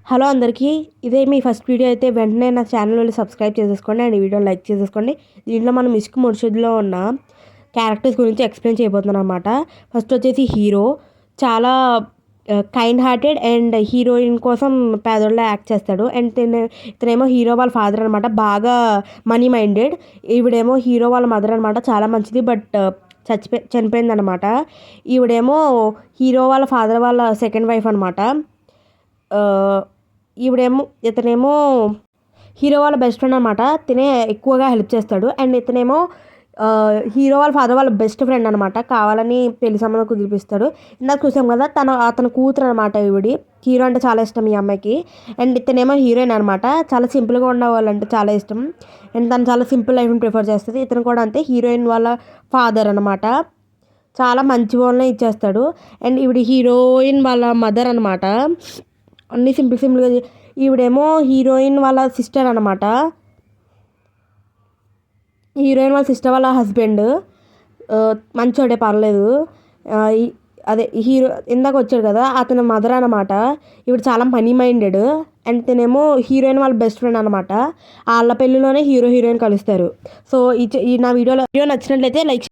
Hello అందరికీ, ఇదే మీ first video అయితే వెంటనే నా ఛానల్ వెళ్ళి సబ్స్క్రైబ్ చేసేసుకోండి అండ్ ఈ వీడియోని లైక్ చేసేసుకోండి. దీంట్లో మనం ఇష్క్ ముర్షిద్లో ఉన్న క్యారెక్టర్స్ గురించి ఎక్స్ప్లెయిన్ చేయబోతున్నాను అనమాట. ఫస్ట్ వచ్చేసి హీరో చాలా కైండ్ హార్టెడ్ అండ్ హీరోయిన్ కోసం పేదోళ్ళ యాక్ట్ చేస్తాడు. అండ్ ఇతనేమో హీరో వాళ్ళ ఫాదర్ అనమాట, బాగా మనీ మైండెడ్. ఈవిడేమో హీరో వాళ్ళ మదర్ అనమాట, చాలా మంచిది, బట్ చనిపోయిందనమాట. ఈవిడేమో హీరో వాళ్ళ ఫాదర్ వాళ్ళ సెకండ్ వైఫ్ అనమాట. ఇతనేమో హీరో వాళ్ళ బెస్ట్ ఫ్రెండ్ అనమాట. తినే ఎక్కువగా హెల్ప్ చేస్తాడు. అండ్ ఇతనేమో హీరో వాళ్ళ ఫాదర్ వాళ్ళ బెస్ట్ ఫ్రెండ్ అనమాట. కావాలని పెళ్లి సంబంధం కుదిరిపిస్తాడు. ఇందాక చూసాం కదా, అతని కూతురు అనమాట ఈవిడి. హీరో అంటే చాలా ఇష్టం ఈ అమ్మాయికి. అండ్ ఇతనేమో హీరోయిన్ అనమాట. చాలా సింపుల్గా ఉండేవాళ్ళంటే చాలా ఇష్టం. అండ్ తను చాలా సింపుల్ లైఫ్ని ప్రిఫర్ చేస్తుంది. ఇతను కూడా అంతే, హీరోయిన్ వాళ్ళ ఫాదర్ అనమాట. చాలా మంచి వాళ్ళనే ఇచ్చేస్తాడు. అండ్ ఈవిడ హీరోయిన్ వాళ్ళ మదర్ అనమాట. అన్నీ సింపుల్గా. ఈవిడేమో హీరోయిన్ వాళ్ళ సిస్టర్ అనమాట. హీరోయిన్ వాళ్ళ సిస్టర్ వాళ్ళ హస్బెండ్ మంచోడే, పర్లేదు. అదే హీరో ఇందాక వచ్చాడు కదా, అతని మదర్ అనమాట. ఈవిడ చాలా మనీ మైండెడ్. అండ్ తినేమో హీరోయిన్ వాళ్ళ బెస్ట్ ఫ్రెండ్ అనమాట. వాళ్ళ పెళ్ళిలోనే హీరోయిన్ కలుస్తారు. సో ఈ నా వీడియో నచ్చినట్లయితే లైక్